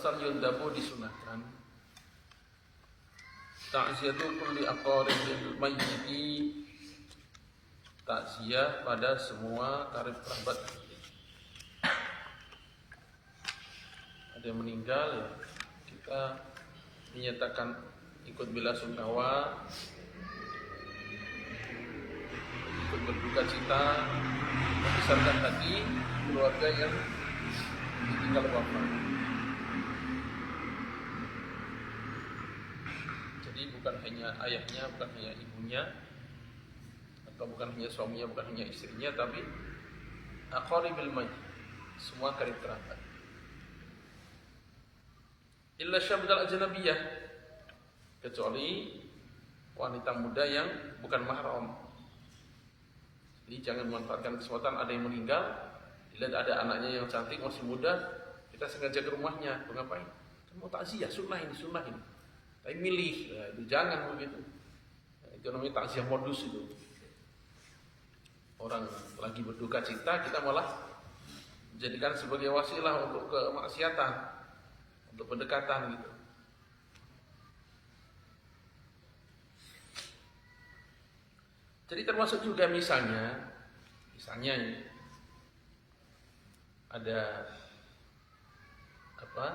fasal yundabu disunahkan ta'ziyatu kulli aqaribil mayyiti, takziah pada semua karib kerabat. Ada yang meninggal ya, kita menyatakan ikut bela sungkawa, ikut berduka cita, membesarkan hati keluarga yang ditinggal wafat. Jadi bukan hanya ayahnya, bukan hanya ibunya, atau bukan hanya suaminya, bukan hanya istrinya, tapi aqaribil mayyit, semua karib kerabat. Illa syabdal ajnabiyah, kecuali wanita muda yang bukan mahram. Jadi jangan memanfaatkan kesempatan ada yang meninggal, dilihat ada anaknya yang cantik masih muda, kita sengaja ke rumahnya, ngapain? Kan mau takziah, sunnah ini. Tapi milih, ya, itu jangan begitu. Itu namanya takziah modus itu. Orang lagi berduka cita, kita malah jadikan sebagai wasilah untuk kemaksiatan, untuk pendekatan gitu. Jadi termasuk juga misalnya ini ada bapak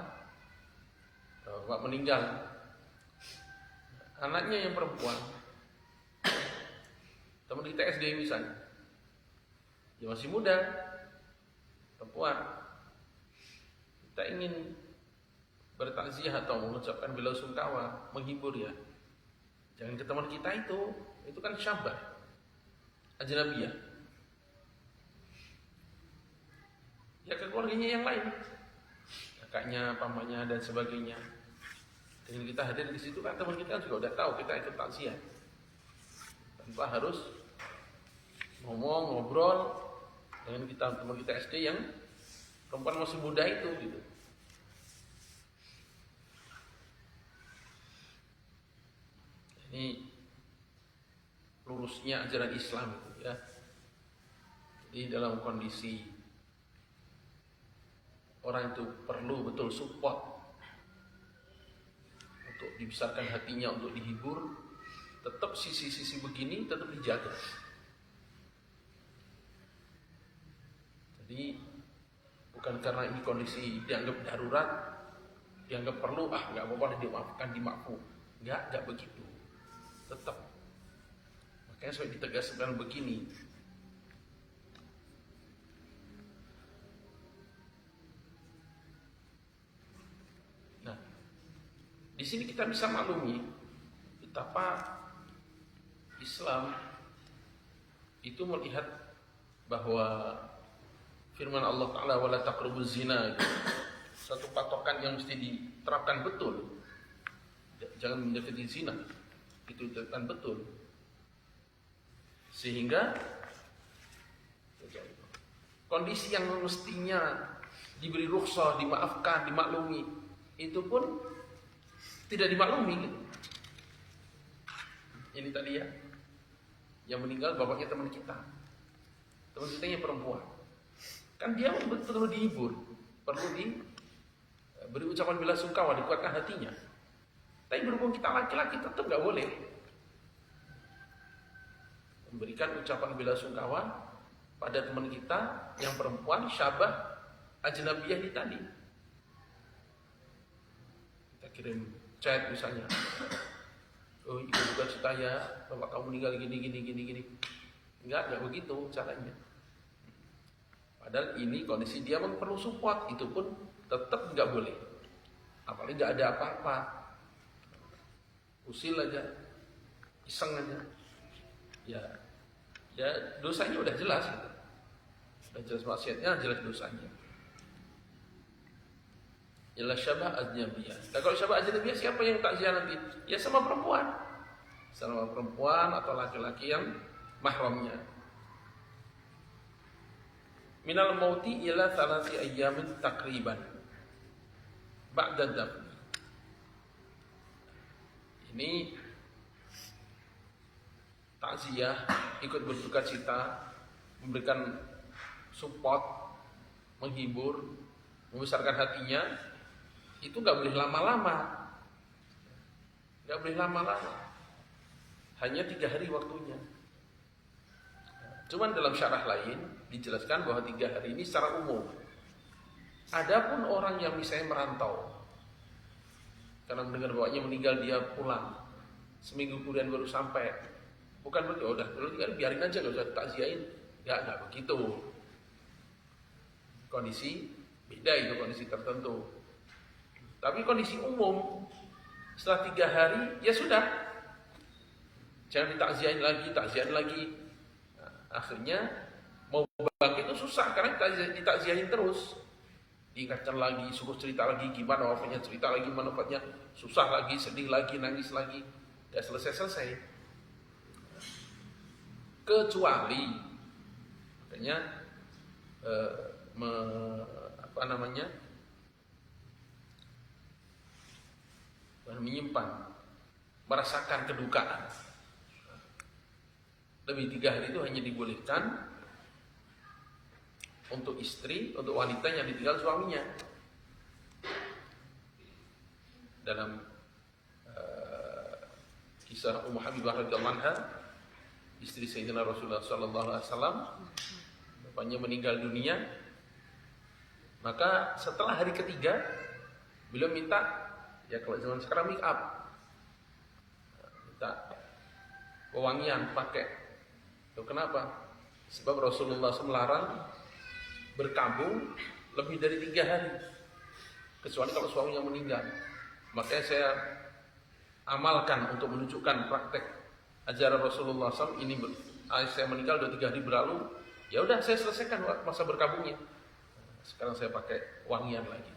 meninggal, anaknya yang perempuan, teman kita SD misalnya, dia masih muda, perempuan, kita ingin bertakziah atau mengucapkan bela sungkawa, menghibur ya, jangan ke teman kita itu kan syabah, ajnabiyah, ya ke keluarganya yang lain, kakaknya, pamannya dan sebagainya. Dengan kita hadir di situ kan teman kita juga udah tahu kita ikut takziah, tanpa harus ngobrol dengan teman kita SD yang perempuan masih muda itu gitu. Ini lurusnya ajaran Islam itu ya. Jadi dalam kondisi orang itu perlu betul support untuk dibesarkan hatinya, untuk dihibur, tetap sisi-sisi begini tetap dijaga. Jadi bukan karena ini kondisi dianggap darurat, dianggap perlu, nggak apa-apa, dimaafkan, dimaafkan. Nggak begitu. Tetap. Makanya saya ditegaskan begini. Nah, di sini kita bisa maklumi betapa Islam itu melihat bahwa firman Allah Ta'ala wala taqrabuz zina itu satu patokan yang mesti diterapkan betul. Jangan mendekati zina, itu diterapkan betul, sehingga kondisi yang mestinya diberi rukhsah, dimaafkan, dimaklumi, itu pun tidak dimaklumi gitu. Ini tadi ya, yang meninggal bapaknya teman kita yang perempuan, kan dia betul dihibur, perlu diberi ucapan bela sungkawa, dikuatkan hatinya. Tapi berhubung kita laki-laki tetap nggak boleh memberikan ucapan bela sungkawa pada teman kita yang perempuan syabah ajnabiyah ini tadi. Kita kirim chat misalnya, oh ikut duka cita ya, bapak kamu meninggal gini. Enggak begitu caranya. Padahal ini kondisi dia memang perlu support, itu pun tetap nggak boleh. Apalagi nggak ada apa-apa, usil aja, iseng aja, ya dosanya udah jelas gitu. Udah jelas maksiatnya, jelas dosanya. Jelas syabah ajnabiyah. Nah kalau syabah ajnabiyah siapa yang takziah nanti? Ya sama perempuan atau laki-laki yang mahramnya. Minal mauti ila 3 ayyamin takriban ba'da dafn. Ini takziah, ikut berduka cita, memberikan support, menghibur, membesarkan hatinya itu nggak boleh lama-lama, nggak boleh lama-lama, hanya 3 hari waktunya. Cuman dalam syarah lain dijelaskan bahwa 3 hari ini secara umum. Adapun orang yang misalnya merantau, karena mendengar bapaknya meninggal dia pulang, seminggu kemudian baru sampai, bukan berarti udah dulu biarin aja nggak usah takziahin, nggak begitu. Kondisi beda itu, kondisi tertentu. Tapi kondisi umum setelah 3 hari ya sudah, jangan ditakziahin lagi. Nah, akhirnya mau bangkit itu susah karena ditakziahin terus. Diingatkan lagi, suruh cerita lagi gimana wafatnya, cerita lagi gimana wafatnya, susah lagi, sedih lagi, nangis lagi, tidak selesai. Kecuali makanya menyimpan, merasakan kedukaan. Lebih 3 hari itu hanya dibolehkan untuk istri, untuk wanita yang ditinggal suaminya. Dalam kisah Ummu Habibah radhiyallahu anha, istri Sayyidina Rasulullah sallallahu alaihi wasallam, bapaknya meninggal dunia, maka setelah hari ketiga beliau minta, ya kalau zaman sekarang make up, minta wewangian pakai. Itu kenapa? Sebab Rasulullah melarang berkabung lebih dari 3 hari, kecuali kalau suaminya meninggal. Makanya saya amalkan untuk menunjukkan praktek ajaran Rasulullah SAW. Ini saya meninggal 2-3 hari berlalu, ya udah saya selesaikan masa berkabungnya. Sekarang saya pakai wangian lagi.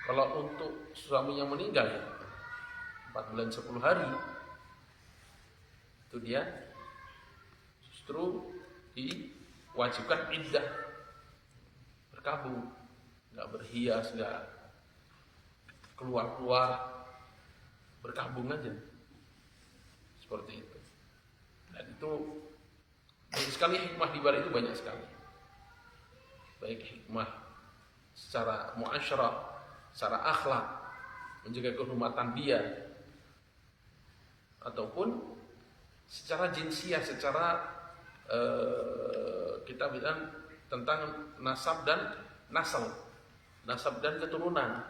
Kalau untuk suaminya meninggal 4 bulan 10 hari, itu dia justru diwajibkan iddah, berkabung, nggak berhias, nggak keluar, berkabung aja, seperti itu. Dan itu banyak sekali hikmah di balik itu, banyak sekali. Baik hikmah secara muasyarah, secara akhlak, menjaga kehormatan dia, ataupun secara jinsiah, secara kita bilang tentang nasab dan keturunan.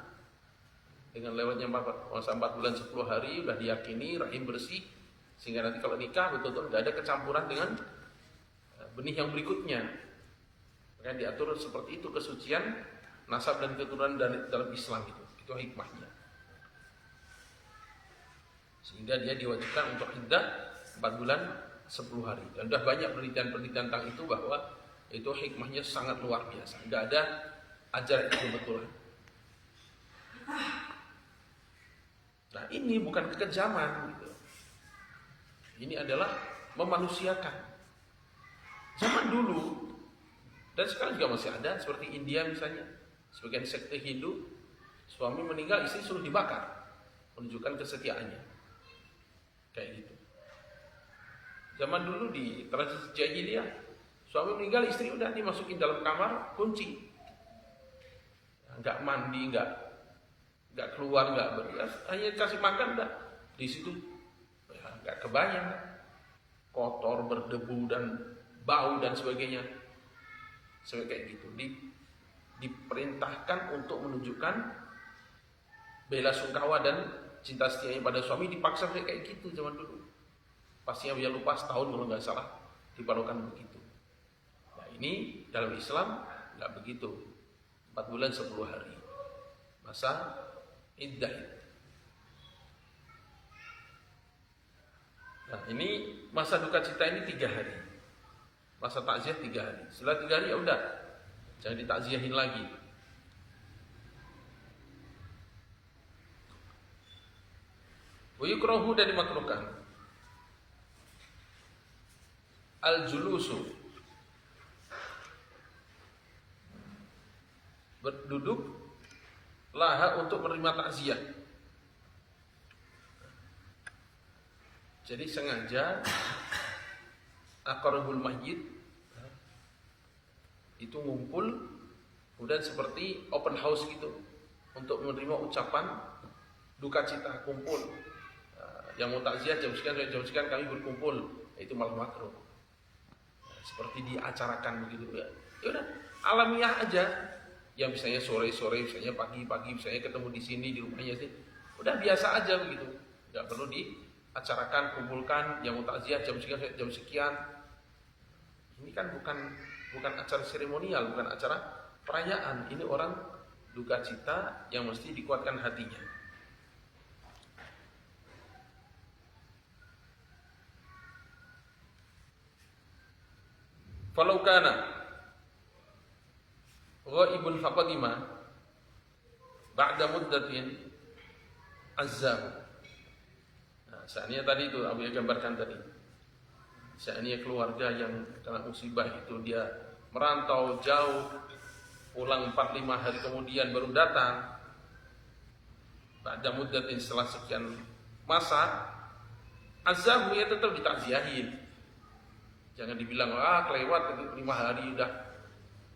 Dengan lewatnya masa 4 bulan 10 hari sudah diyakini rahim bersih, sehingga nanti kalau nikah betul-betul tidak ada kecampuran dengan benih yang berikutnya. Maka diatur seperti itu kesucian nasab dan keturunan dalam Islam itu hikmahnya. Sehingga dia diwajibkan untuk iddah 4 bulan 10 hari. Dan sudah banyak penelitian-penelitian tentang itu, bahwa itu hikmahnya sangat luar biasa. Tidak ada ajaran itu kebetulan. Nah, ini bukan kekejaman gitu. Ini adalah memanusiakan. Zaman dulu dan sekarang juga masih ada, seperti India misalnya, sebagian sekte Hindu, suami meninggal istri suruh dibakar, menunjukkan kesetiaannya. Kayak gitu. Zaman dulu di tradisi jahiliyah, suami meninggal istri udah dimasukin dalam kamar, kunci, nggak mandi, nggak keluar, nggak berhias, hanya kasih makan udah di situ. Ya, nggak kebayang, kotor, berdebu dan bau dan sebagainya. Seperti kayak gitu. Diperintahkan untuk menunjukkan bela sungkawa dan cinta setianya pada suami, dipaksa kayak gitu zaman dulu. Pastinya dia lupa, setahun kalau nggak salah diperlukan begitu. Nah, ini dalam Islam nggak begitu. 4 bulan 10 hari masa iddah. Nah, ini masa duka cita ini 3 hari, masa takziah 3 hari. Setelah 3 hari ya udah, jangan ditakziahin lagi. Wa yukrahu, dan dimakruhkan al-julusu, berduduk laha untuk menerima takziah. Jadi sengaja aqrabul mayyit itu ngumpul, kemudian seperti open house gitu, untuk menerima ucapan duka cita kumpul. Yang mau takziah jam sekian kami berkumpul, itu malah makruh. Seperti diacarakan begitu ya. Ya udah, alamiah aja. Yang misalnya sore-sore, misalnya pagi-pagi, misalnya ketemu di sini di rumahnya sih. Udah biasa aja begitu. Enggak perlu diacarakan, kumpulkan yang mau takziah jam sekian. Ini kan bukan acara seremonial, bukan acara perayaan. Ini orang duka cita yang mesti dikuatkan hatinya. Falau kana ghaibun faqadima ba'da muddatin azzahu. Nah, seandainya tadi itu Abu gambarkan tadi. Seandainya keluarga yang kena musibah itu dia merantau jauh, pulang 4-5 hari kemudian baru datang. Ba'da muddatin, setelah sekian masa, azzahu ya tetap ditakziahin. Jangan dibilang kelewat 5 hari udah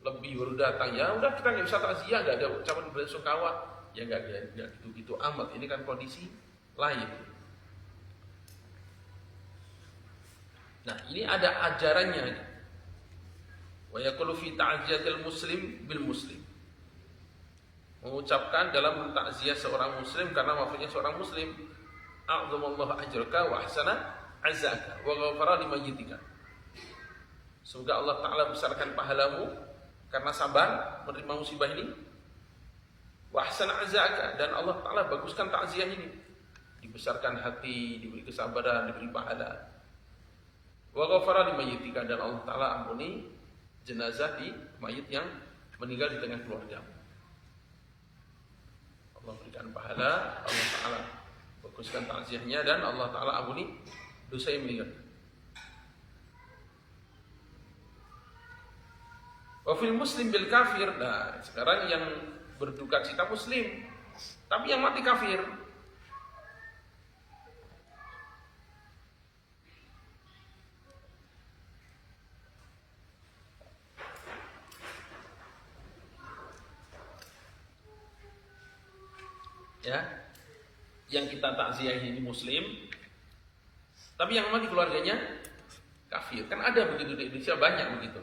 lebih baru datang. Ya udah kita nggak bisa takziah, nggak ada ucapan belasungkawa. Ya nggak gitu-gitu amat. Ini kan kondisi lain. Nah ini ada ajarannya. Wa yaqulu fi ta'ziyatil muslim bil muslim. Mengucapkan dalam takziah seorang muslim karena maksudnya seorang muslim. A'zamallahu ajraka wa ahsana azaka wa ghafara limayyitika. Semoga Allah Ta'ala besarkan pahalamu karena sabar menerima musibah ini. Wa ahsana azaka, dan Allah Ta'ala baguskan takziah ini. Dibesarkan hati, diberi kesabaran, diberi pahala. Wa ghafara limayyitika, dan Allah Ta'ala ampuni jenazah di mayit yang meninggal di tengah keluarga. Allah berikan pahala, Allah Ta'ala baguskan takziahnya, dan Allah Ta'ala ampuni dosa yang meninggal. Wafil muslim bil kafir. Nah sekarang yang berduka cita muslim, tapi yang mati kafir. Ya, yang kita takziah ini muslim, tapi yang mati keluarganya kafir. Kan ada begitu di Indonesia, banyak begitu.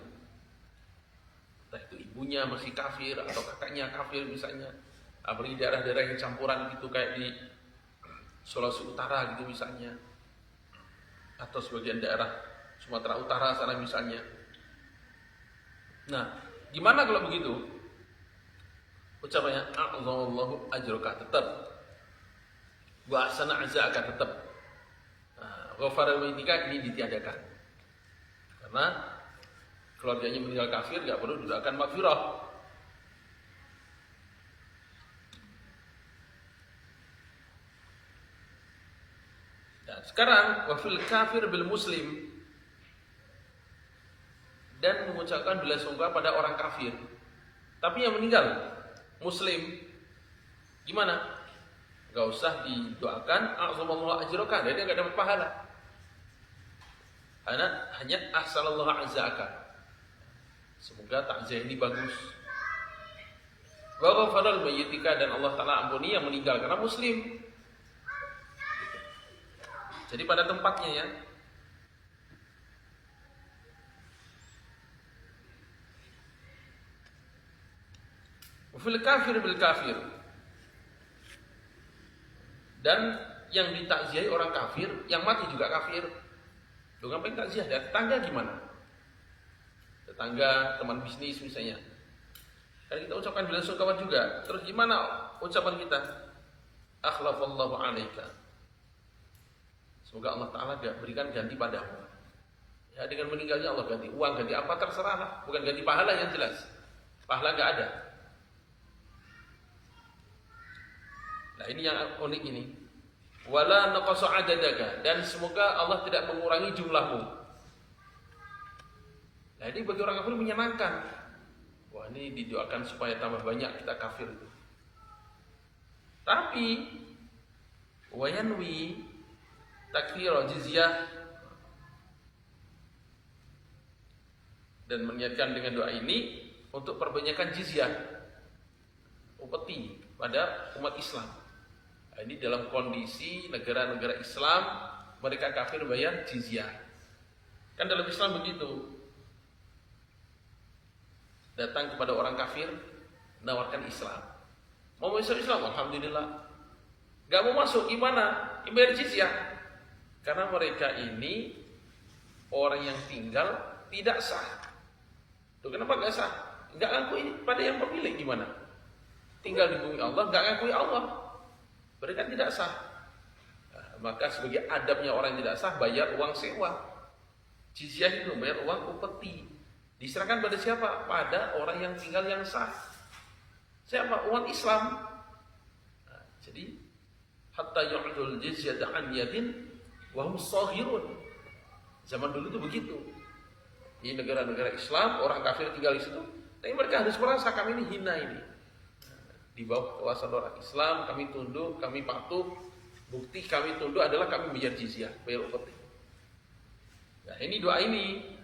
Entah itu ibunya masih kafir atau kakaknya kafir misalnya. Apalagi daerah-daerah yang campuran gitu kayak di Sulawesi Utara gitu misalnya. Atau sebagian daerah Sumatera Utara sana misalnya. Nah, gimana kalau begitu? Ucapannya a'adhallahu ajraka tetap. Wa ahsana azaka tetap. Nah, ghafara limayyitika ini ditiadakan. Karena keluarganya meninggal kafir, gak perlu didoakan maghfirah. Dan sekarang wafil kafir bil muslim, dan mengucapkan belasungkawa pada orang kafir, tapi yang meninggal muslim, gimana? Gak usah didoakan a'zamallahu ajraka, dia gak dapat pahala. Hanya ahsanallahu azaka. Semoga takziah ini bagus. Wa ghafara limayyitika, dan Allah Ta'ala ampuni yang meninggal karena muslim. Jadi pada tempatnya ya. Wafil kafir bil kafir, dan yang ditakziahi orang kafir, yang mati juga kafir. Lu ngapain takziah? Dan tetangga gimana? Tetangga, teman bisnis misalnya, kan kita ucapkan belasungkawa juga. Terus gimana ucapan kita? Akhlafallahu alaika, semoga Allah Ta'ala berikan ganti padamu. Ya, dengan meninggalnya Allah ganti uang, ganti apa terserah lah. Bukan ganti pahala yang jelas. Pahala gak ada. Nah ini yang unik ini. Wala naqasa adadaka, dan semoga Allah tidak mengurangi jumlahmu. Nah ini bagi orang kafir menyenangkan. Wah ini didoakan supaya tambah banyak kita kafir itu. Tapi wayanwi takfir jizyah, dan meniatkan dengan doa ini untuk perbanyakan jizyah, upeti. pada umat Islam. Nah, ini dalam kondisi negara-negara Islam mereka kafir bayar jizyah. Kan dalam Islam begitu. Datang kepada orang kafir, menawarkan Islam. Mau masuk Islam, alhamdulillah. Gak mau masuk, gimana? Bayar jizyah. Karena mereka ini orang yang tinggal tidak sah. Tuh kenapa gak sah? Gak ngakui pada yang pemilik gimana? Tinggal di bumi Allah, gak ngakui Allah. Mereka tidak sah. Nah, maka sebagai adabnya orang yang tidak sah, bayar uang sewa. Jizyah itu bayar uang upeti. Diserahkan pada siapa? Pada orang yang tinggal yang sah. Siapa? Umat Islam. Nah, jadi hatta yu'dul jizyata an yadin wa hum shahirun. Zaman dulu itu begitu. Di negara-negara Islam, orang kafir tinggal di situ, tapi mereka harus merasa kami ini hina ini. Di bawah kekuasaan orang Islam, kami tunduk, kami patuh. Bukti kami tunduk adalah kami bayar jizyah, bayar upeti. Nah, ini doa ini.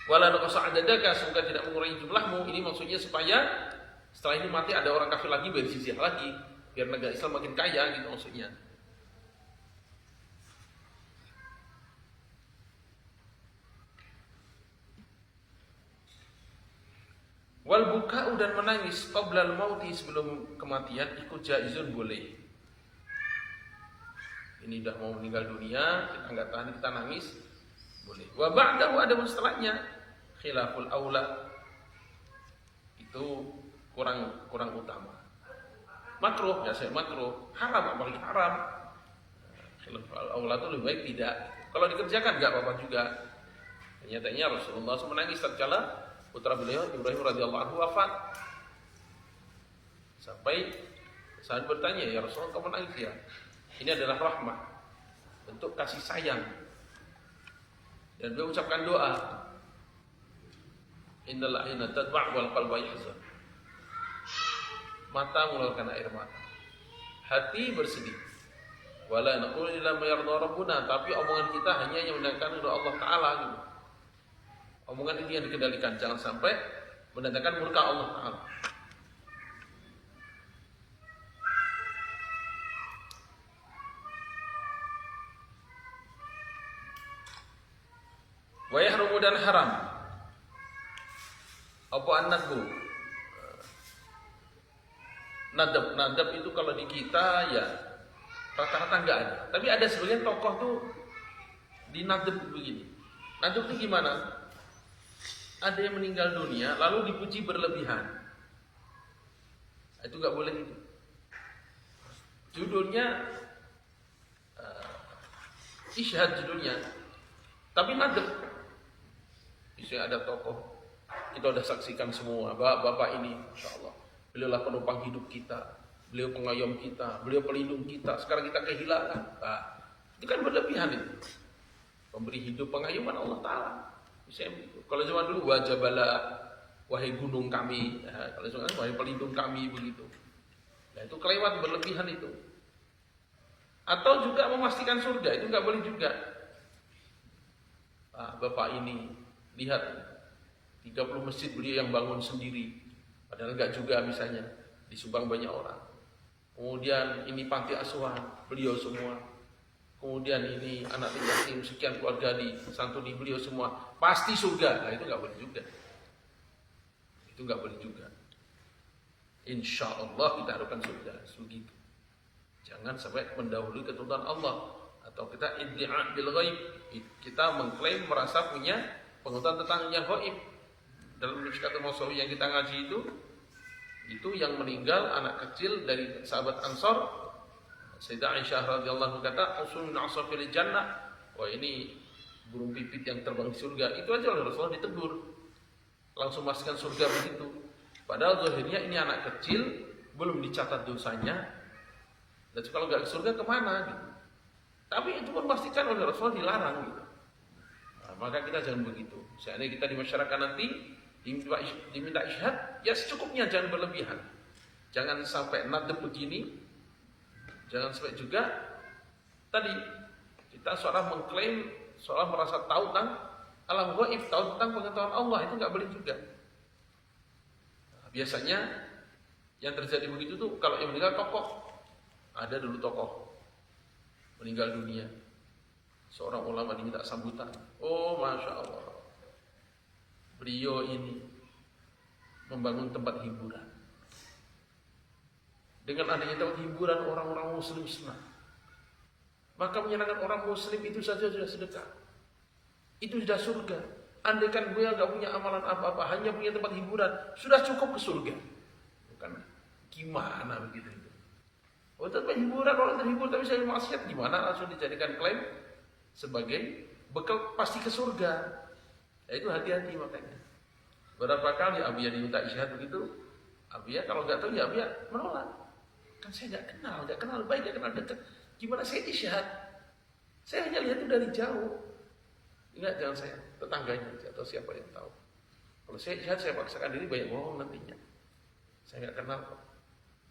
Wala naqsa adadaka, semoga tidak mengurangi jumlahmu. Ini maksudnya supaya setelah ini mati ada orang kafir lagi bayar jizyah lagi, biar negara Islam makin kaya gitu maksudnya. Wal buka'u, dan menangis qablal mauti, sebelum kematian, ikut jaizun, boleh. Ini udah mau meninggal dunia, kita enggak tahan, kita nangis, boleh. Wa ba'dahu, ada setelahnya, khilaful aula, itu kurang utama. Makruh, ya saya makruh. Haram, apalagi haram. Khilaful aula itu lebih baik tidak. Kalau dikerjakan enggak apa-apa juga. Nyatanya Rasulullah SAW menangis tatkala putra beliau Ibrahim radhiyallahu anhu wafat. Sampai saat bertanya, ya Rasulullah, kamu menangis ya? Ini adalah rahmah, bentuk kasih sayang. Dan beliau ucapkan doa, innal ayna tadma' wal qalbu yahzan. Mata mengeluarkan air mata, hati bersedih. Wala naqulu illa ma yarda rabbuna, tapi omongan kita hanya yang mendatangkan ridha Allah Ta'ala gitu. Omongan ini yang dikendalikan, jangan sampai mendatangkan murka Allah Ta'ala. Wa yahrumu, dan haram apa an-nadbu. Nadab itu kalau di kita ya rata-rata enggak ada. Tapi ada sebagian tokoh tuh di nadab begini. Nadab itu gimana? Ada yang meninggal dunia lalu dipuji berlebihan. Itu enggak boleh itu. Judulnya isyhad judulnya. Tapi nadab. Misalnya ada tokoh, kita sudah saksikan semua, bapak ini, insya Allah, beliaulah penumpang hidup kita, beliau pengayom kita, beliau pelindung kita. Sekarang kita kehilangan. Nah, itu kan berlebihan itu. Pemberi hidup pengayoman Allah Ta'ala. Misalnya begitu. Kalau zaman dulu, wajabala, wahai gunung kami. Nah, kalau sekarang, wahai pelindung kami, begitu. Nah, itu kelewat, berlebihan itu. Atau juga memastikan surga, itu nggak boleh juga. Nah, bapak ini, lihat 30 masjid beliau yang bangun sendiri, padahal enggak juga, misalnya disumbang banyak orang. Kemudian ini panti asuhan beliau semua. Kemudian ini anak yatim sekian keluarga disantuni beliau semua, pasti surga. Nah, itu enggak boleh juga. Itu enggak boleh juga. Insya Allah kita harapkan surga, begitu. Jangan sampai mendahului ketentuan Allah, atau kita iddia' bil ghaib, kita mengklaim merasa punya pengetahuan tentang yang gaib. Dalam Mishkatul Masawi yang kita ngaji itu yang meninggal anak kecil dari sahabat Ansor, Sayyidah Aisyah radhiyallahu anha kata, usulun asafil jannah. Wah, ini burung pipit yang terbang di surga. Itu aja oleh Rasulullah ditegur, langsung masukkan surga begitu. Padahal zahirnya ini anak kecil, belum dicatat dosanya. Dan kalau nggak ke surga kemana gitu. Tapi itu pun pastikan oleh Rasulullah dilarang gitu. Nah, maka kita jangan begitu. Seandainya kita di masyarakat nanti diminta isyhad, ya secukupnya, jangan berlebihan. Jangan sampai nadab begini. Jangan sampai juga tadi kita seolah mengklaim, seolah merasa tahu tentang alam gaib, tahu tentang pengetahuan Allah, itu nggak boleh juga. Nah, biasanya Yang terjadi begitu tuh kalau yang meninggal tokoh. Ada dulu tokoh meninggal dunia. Seorang ulama diminta sambutan. Oh, Masya Allah. Beliau ini membangun tempat hiburan. Dengan adanya tempat hiburan, orang-orang muslim senang. Maka menyenangkan orang muslim itu saja sudah sedekah. Itu sudah surga. Andaikan beliau gak punya amalan apa-apa, hanya punya tempat hiburan, sudah cukup ke surga. Bukan gimana begitu itu. Oh, tempat hiburan, orang terhibur tapi saya maksiat, gimana langsung dijadikan klaim sebagai bekal pasti ke surga. Ya, itu hati-hati makanya. Berapa kali Abiyah diminta isyhad begitu, Abiyah kalau nggak tahu ya Abiyah menolak. Kan saya nggak kenal baik, nggak kenal dekat. Gimana saya isyhad? Saya hanya lihat itu dari jauh. Ingat, jangan saya, tetangganya atau siapa yang tahu. Kalau saya isyhad, saya paksakan diri banyak bohong nantinya. Saya nggak kenal kok.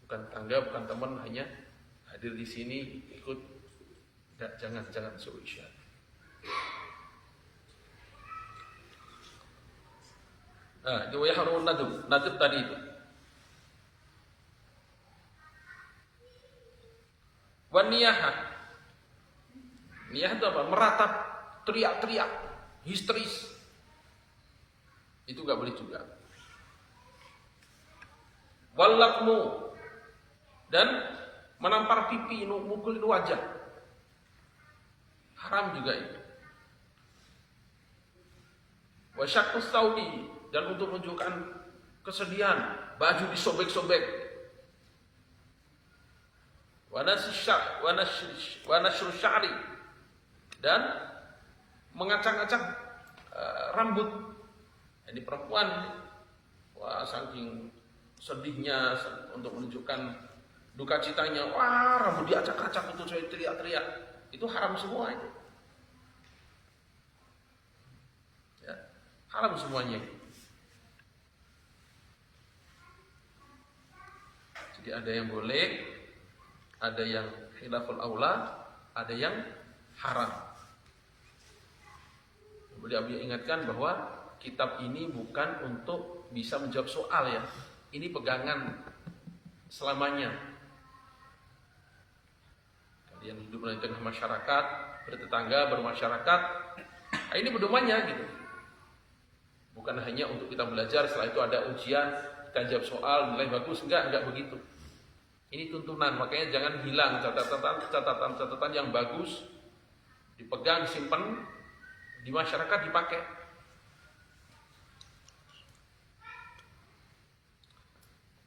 Bukan tangga, bukan teman, hanya hadir di sini ikut. Nggak, jangan suruh isyhad. Nah, itu ya harun nadub tadi itu. Wan niyahah. Niyah itu apa? Meratap, teriak-teriak, histeris. Itu enggak boleh juga. Walakmu, dan menampar pipi, mukulin wajah. Haram juga itu. Wasyaqqus saudi, dan untuk menunjukkan kesedihan, baju disobek-sobek. Wanashrus sya'ri, dan mengacak-acak rambut. Ini perempuan, wah saking sedihnya untuk menunjukkan duka citanya, wah rambut diacak-acak itu, saya teriak-teriak. Itu haram semua itu. Ya, haram semuanya. Jadi ada yang boleh, ada yang khilaful aula, ada yang haram. Kemudian Abi ingatkan bahwa kitab ini bukan untuk bisa menjawab soal ya. Ini pegangan selamanya. Kalian hidup di tengah masyarakat, bertetangga, bermasyarakat. Nah, ini pedomannya gitu. Bukan hanya untuk kita belajar, setelah itu ada ujian, kita jawab soal, nilai bagus, enggak begitu. Ini tuntunan, makanya jangan hilang catatan yang bagus, dipegang, disimpan, di masyarakat dipakai.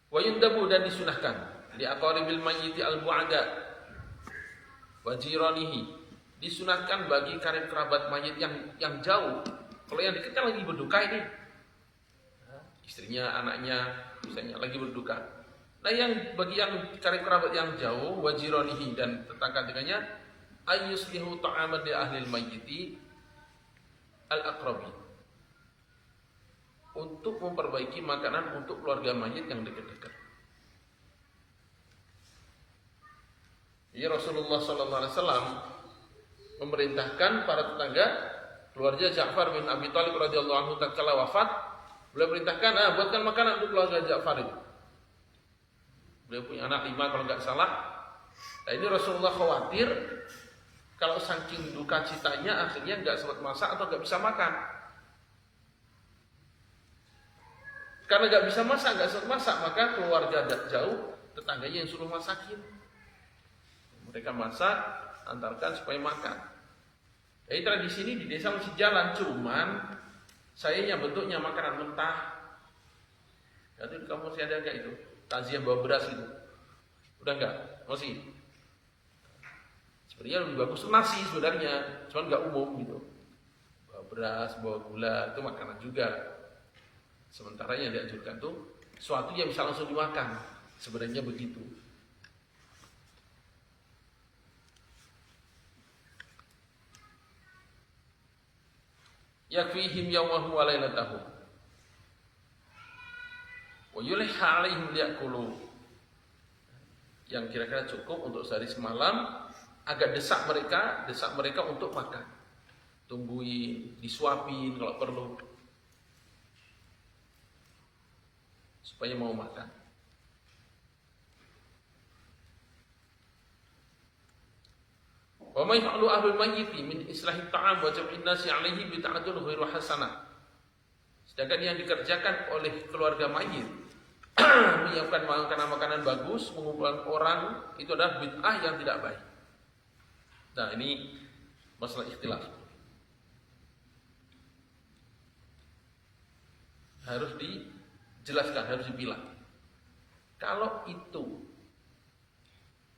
Wa yundabu, dan disunahkan li aqaribil mayyiti al-bu'ada wa jiranihi, disunahkan bagi karib kerabat mayit yang jauh. Kalau yang dekat kan lagi berduka ini, istrinya, anaknya, misalnya lagi berduka. Nah, yang bagi yang karib kerabat yang jauh, wajironihi, dan tetangga-tetangganya, ayyuslihu ta'aman li ahlil mayyiti al-aqrabi, untuk memperbaiki makanan untuk keluarga mayit yang dekat-dekat. Ya, Rasulullah SAW memerintahkan para tetangga keluarga Ja'far bin Abi Thalib radhiyallahu anhu tatkala wafat, beliau perintahkan, buatkan makanan untuk keluarga Ja'far itu. Beliau punya anak 5 kalau nggak salah. Nah, ini Rasulullah khawatir kalau saking duka citanya akhirnya nggak sempat masak atau nggak bisa makan. Karena nggak bisa masak, nggak sempat masak, maka keluarga jauh tetangganya yang suruh masakin. Mereka masak, antarkan supaya makan. Jadi tradisi ini di desa masih jalan, cuman sayangnya bentuknya makanan mentah. Jadi di kampung masih ada nggak itu? Takziah bawa beras itu, udah enggak, masih. Sebenarnya lebih bagus nasi sebenarnya, cuman enggak umum gitu. Bawa beras, bawa gula, itu makanan juga. Sementara yang dianjurkan tuh sesuatu yang bisa langsung dimakan, sebenarnya begitu. Yakfihim yawmahu wa lailatahu wa yulha alaihim liyakulu, yang kira-kira cukup untuk sehari semalam, agak desak mereka untuk makan, tungguin, disuapin kalau perlu supaya mau makan. Wa ma yaf'alu ahlul mayyiti min islahi ta'am wa jam'in nasi 'alaihi bid'atun ghairu hasanah. Sedangkan yang dikerjakan oleh keluarga mayit menyiapkan makanan-makanan bagus, mengumpulkan orang, itu adalah bid'ah yang tidak baik. Nah, ini masalah ikhtilaf. Harus dijelaskan, harus dipilah. Kalau itu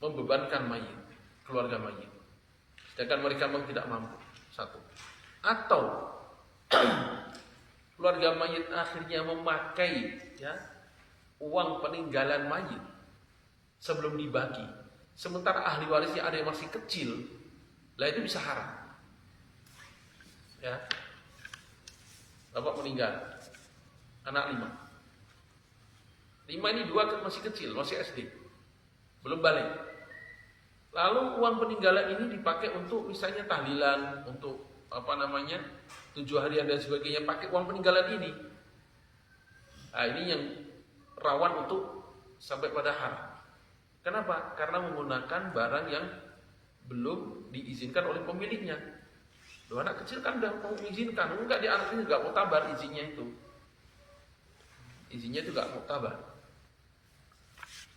membebankan mayit, keluarga mayit, sedangkan mereka memang tidak mampu, satu. Atau keluarga mayit akhirnya memakai uang peninggalan mayit sebelum dibagi, sementara ahli warisnya ada yang masih kecil, lah itu bisa haram. Ya, bapak meninggal, anak 5. 5 ini 2 masih kecil, masih SD, belum balik. Lalu uang peninggalan ini dipakai untuk misalnya tahlilan, untuk 7 harian dan sebagainya, pakai uang peninggalan ini. Nah, ini yang rawan untuk sampai pada haram. Kenapa? Karena menggunakan barang yang belum diizinkan oleh pemiliknya. Loh, anak kecil kan udah mau mengizinkan, enggak, dia anaknya enggak mau tabar izinnya itu. Izinnya itu enggak mau tabar.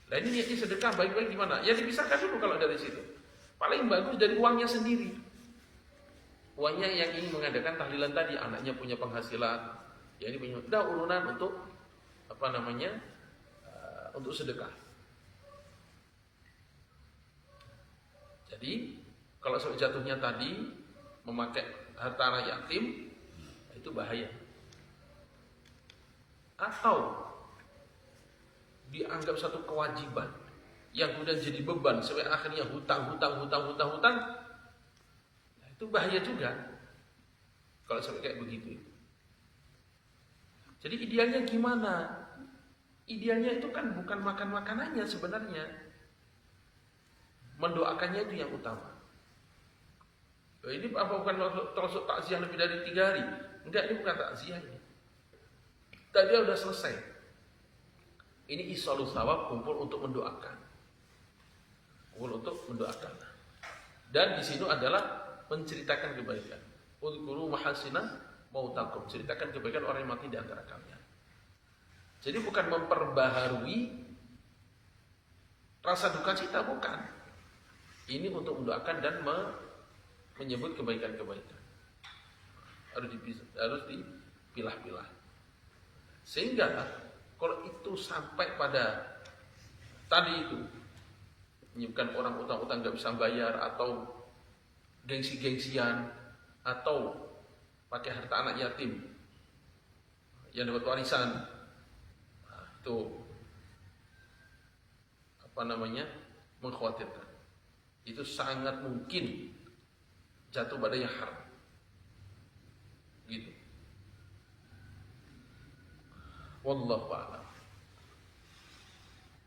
Nah, ini niatnya sedekah baik-baik gimana? Ya dipisahkan dulu kalau dari situ. Paling bagus dari uangnya sendiri. Uangnya yang ingin mengadakan tahlilan tadi, anaknya punya penghasilan, ya ini punya, udah urunan untuk untuk sedekah. Jadi kalau jatuhnya tadi memakai harta anak yatim, itu bahaya. Atau dianggap satu kewajiban yang kemudian jadi beban sampai akhirnya hutang, nah, itu bahaya juga kalau sampai kayak begitu. Jadi idealnya gimana? Idealnya itu kan bukan makan makanannya sebenarnya, mendoakannya itu yang utama. Ini apa bukan termasuk takziah lebih dari 3 hari? Enggak, ini bukan takziahnya. Tadi udah selesai. Ini isolus sawab, kumpul untuk mendoakan. Dan di sini adalah menceritakan kebaikan. Udhkuru mahasina mautakum, ceritakan kebaikan orang yang mati di antara kalian. Jadi bukan memperbaharui rasa duka cita, bukan. Ini untuk mendoakan dan menyebut kebaikan-kebaikan. Harus dipilah-pilah. Sehingga kalau itu sampai pada tadi itu, menyebabkan orang utang-utang gak bisa bayar, atau gengsi-gengsian, atau pakai harta anak yatim yang dapat warisan, nah, itu mengkhawatirkan. Itu sangat mungkin jatuh pada yang haram. Gitu. Wallahu a'lam.